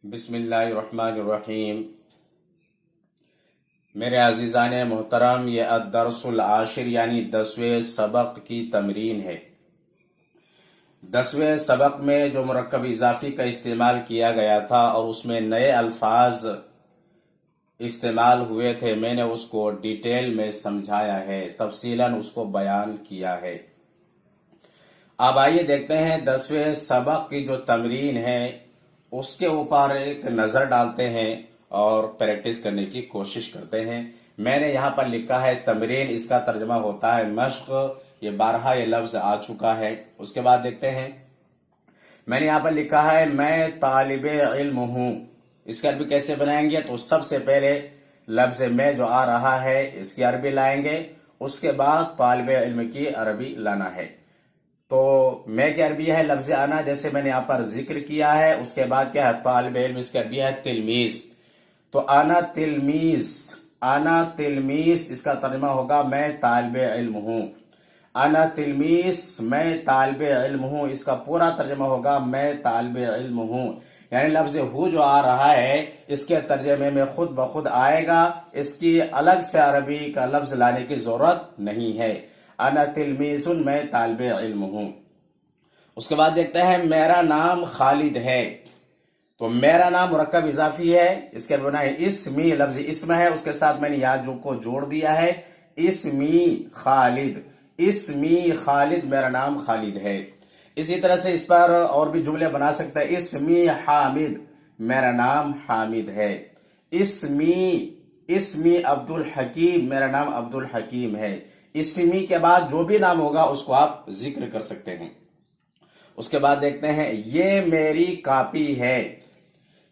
बिस्मिल्लाहिर्रहमानिर्रहीम। मेरे अजीज़ान मोहतरम, ये अद्दरसुल आशिर यानी 10वें सबक की तमरीन है। 10वें सबक में जो मुरक्कब इजाफी का इस्तेमाल किया गया था और उसमें नए अल्फाज इस्तेमाल हुए थे, मैंने उसको डिटेल में समझाया है, तफसीलन उसको बयान किया है। अब आइए देखते हैं 10वें सबक की जो तमरीन है उसके ऊपर एक नज़र डालते हैं और प्रैक्टिस करने की कोशिश करते हैं। मैंने यहाँ पर लिखा है तमरीन, इसका तर्जमा होता है मश्क। ये 12 ये लफ्ज आ चुका है। उसके बाद देखते हैं, मैंने यहाँ पर लिखा है मैं तालिबे इल्म हूँ। इसकी अरबी कैसे बनाएंगे? तो सबसे पहले लफ्ज मैं जो आ रहा है इसकी अरबी लाएंगे, उसके बाद तालिबे इल्म की अरबी लाना है। तो मैं की अरबी है लफ्ज आना, जैसे मैंने यहाँ पर जिक्र किया है। उसके बाद क्या है? तालिब इल्म, इसकी अरबी है तिलमीज। तो आना तिलमीज इसका तर्जुमा होगा मैं तालिब इल्म हूँ। आना तिलमीज, मैं तालिब इल्म हूँ, इसका पूरा तर्जुमा होगा मैं तालिब इल्म हूँ। यानी लफ्ज हु जो आ रहा है इसके तर्जमे में खुद ब खुद आएगा, इसकी अलग से अरबी का लफ्ज लाने की जरूरत नहीं है। अना तिलमीजुन, मैं तालिब इल्म हूं। उसके बाद देखते हैं मेरा नाम खालिद है। तो मेरा नाम मुरक्कब इजाफी है, इसके बना है इसमी, लफ्ज इसम है, उसके साथ मैंने या जो को जोड़ दिया है इसमी खालिद, मेरा नाम खालिद है। इसी तरह से इस पर और भी जुमले बना सकते हैं। इसमी हामिद, मेरा नाम हामिद है। इसमी अब्दुल हकीम, मेरा नाम अब्दुल हकीम है। इसमी के बाद जो भी नाम होगा उसको आप जिक्र कर सकते हैं। उसके बाद देखते हैं ये मेरी कापी है।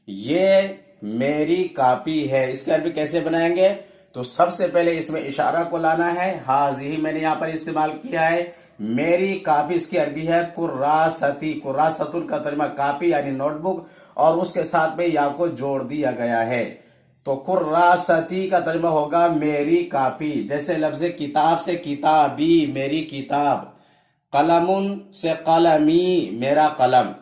ये मेरी कापी है, इसकी अरबी कैसे बनाएंगे? तो सबसे पहले इसमें इशारा को लाना है। हाज़िही मैंने यहां पर इस्तेमाल किया है। मेरी कापी, इसकी अरबी है कुर्रासती। कुर्रासतुन का तर्जुमा कापी यानी नोटबुक, और उसके साथ में या को जोड़ दिया गया है। तो कुर्रासती का तर्जुमा होगा मेरी कापी। जैसे लफ्ज किताब से किताबी, मेरी किताब। कलमुन से कलमी, मेरा कलम।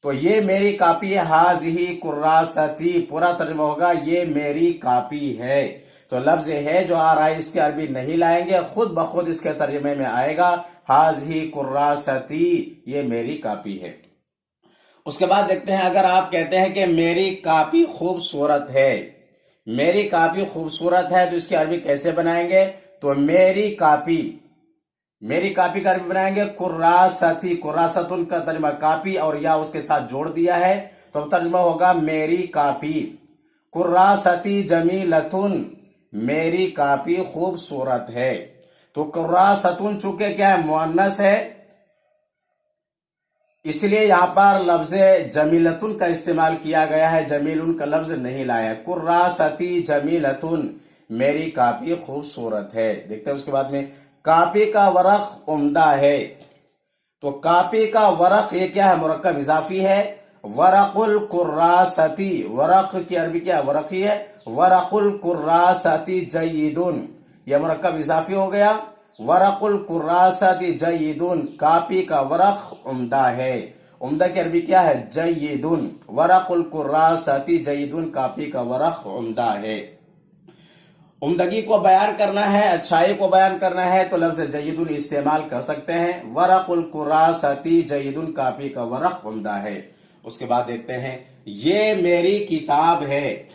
तो ये मेरी कापी है। हाज़िही कुर्रासती, पूरा तर्जुमा होगा ये मेरी कापी है। तो लफ्ज है जो आ रहा है इसकी अरबी नहीं लाएंगे, खुद ब खुद इसके तर्जुमे में आएगा हाज़िही कुर्रासती, ये मेरी कापी है। उसके बाद देखते हैं अगर आप कहते हैं कि मेरी कापी खूबसूरत है, मेरी कापी खूबसूरत है, तो इसकी अरबी कैसे बनाएंगे? तो मेरी कापी का अरबी बनाएंगे कुर्रासती। कुर्रासतुन का तर्जुमा कापी और या उसके साथ जोड़ दिया है, तो तर्जुमा होगा मेरी कापी। कुर्रासती जमीलतुन, मेरी कापी खूबसूरत है। तो कुर्रासतुन चूंकि क्या है? मुअन्नस है, इसलिए यहां पर लफ्ज जमीलतुन का इस्तेमाल किया गया है, जमीलुन का लफ्ज नहीं लाया। कुर्रासती जमीलतुन, मेरी कापी खूबसूरत है। देखते हैं उसके बाद में कापी का वरक उम्दा है। तो कापी का वरक ये क्या है? मुरक्कब इजाफी है। वरकुल कुर्रासती, वरक की अरबी क्या? वरकी है। वरकुल कुर्रासती जय्यिदुन, यह मुरक्कब इजाफी हो गया। वरकुल कुर्रासती जय्यिदुन, कापी का वरक उम्दा है। उम्दा की अरबी क्या है? जय्यिदुन। वरकुल कुर्रासती जय्यिदुन, कापी का वरक उम्दा है। उम्दगी को बयान करना है, अच्छाई को बयान करना है, तो लफ्ज जय्यिदुन इस्तेमाल कर सकते हैं। वरकुल कुर्रासती जय्यिदुन, कापी का वरक उम्दा है। उसके बाद देखते हैं ये मेरी किताब है।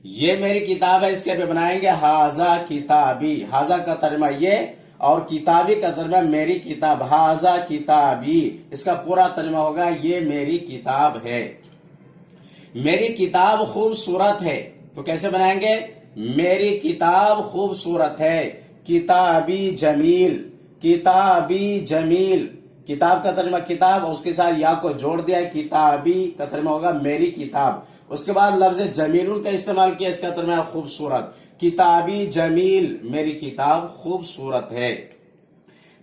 ये मेरी किताब है, इसके भी बनाएंगे हाजा किताबी। हाजा का तर्जुमा ये और किताबी का तर्जुमा मेरी किताब। हाजा किताबी, इसका पूरा तर्जुमा होगा ये मेरी किताब है। मेरी किताब खूबसूरत है, तो कैसे बनाएंगे? मेरी किताब खूबसूरत है। किताबी जमील, किताबी जमील, किताब का तर्जुमा किताब और उसके साथ या को जोड़ दिया है, किताबी का तर्जुमा होगा मेरी किताब। उसके बाद लफ्ज जमीलुन का इस्तेमाल किया, इसका तर्जुमा है खूबसूरत। किताबी जमील, मेरी किताब खूबसूरत है।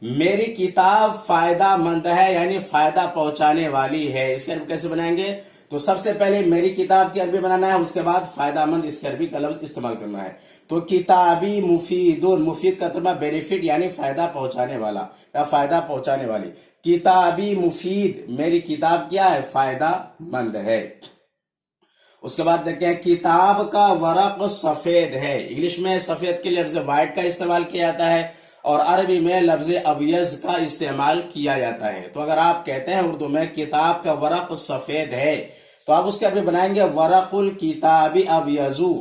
मेरी किताब फायदा मंद है, यानी फायदा पहुंचाने वाली है। इसकी अरबी कैसे बनाएंगे? तो सबसे पहले मेरी किताब की अरबी बनाना है, उसके बाद फायदा मंद इसकी अरबी का लफ्ज इस्तेमाल करना है। तो किताबी मुफीदुन, मुफीद का तर्जुमा बेनिफिट यानी फायदा पहुंचाने वाला या फायदा पहुंचाने वाली। किताबी मुफीद, मेरी किताब क्या है? फायदा मंद है। اس کے بعد دیکھتے ہیں کتاب کا ورق سفید ہے. انگلش میں سفید کے لفظ وائٹ کا استعمال کیا جاتا ہے اور عربی میں لفظ ابیض کا استعمال کیا جاتا ہے. تو اگر آپ کہتے ہیں اردو میں کتاب کا ورق سفید ہے تو آپ اس کے عربی بنائیں گے ورق الکتابی ابیضو.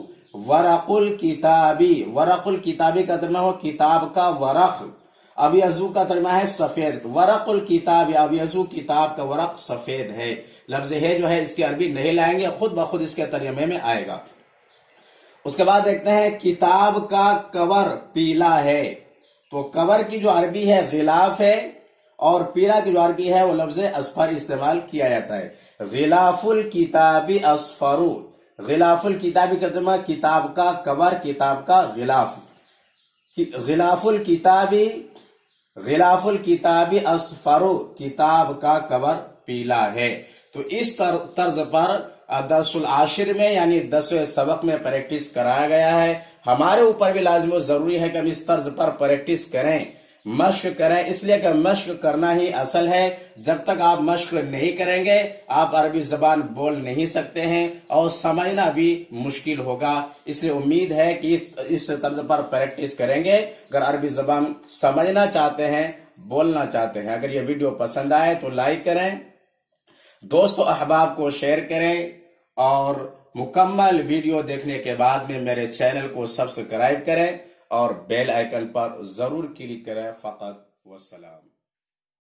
ورق الکتابی، ورق الکتابی کا ترجمہ ہو کتاب کا ورق، ابیضو کا ترجمہ ہے سفید. ورق الکتاب ابیضو، کتاب کا ورق سفید ہے. لفظ ہے جو ہے اس کی عربی نہیں لائیں گے، خود بخود اس کے ترجمے میں آئے گا. اس کے بعد دیکھتے ہیں کتاب کا کور پیلا ہے. تو کور کی جو عربی ہے غلاف ہے اور پیلا کی جو عربی ہے وہ لفظ اصفر استعمال کیا جاتا ہے. غلاف الکتابی اصفرو. غلاف الکتابی کا ترجمہ کتاب کا کور، کتاب کا غلاف. غلاف الکتابی، غلاف الکتابی اصفرو، کتاب کا کور پیلا ہے. تو اس طرز پر درس العاشر میں یعنی 10ویں سبق میں پریکٹس کرایا گیا ہے. ہمارے اوپر بھی لازم و ضروری ہے کہ ہم اس طرز پر پریکٹس کریں، مشق کریں، اس لیے کہ مشق کرنا ہی اصل ہے. جب تک آپ مشق نہیں کریں گے آپ عربی زبان بول نہیں سکتے ہیں اور سمجھنا بھی مشکل ہوگا. اس لیے امید ہے کہ اس طرز پر پریکٹس کریں گے. اگر عربی زبان سمجھنا چاہتے ہیں، بولنا چاہتے ہیں، اگر یہ ویڈیو پسند آئے تو لائک کریں، دوست و احباب کو شیئر کریں اور مکمل ویڈیو دیکھنے کے بعد میں میرے چینل کو سبسکرائب کریں اور بیل آئیکن پر ضرور کلک کریں. فقط والسلام.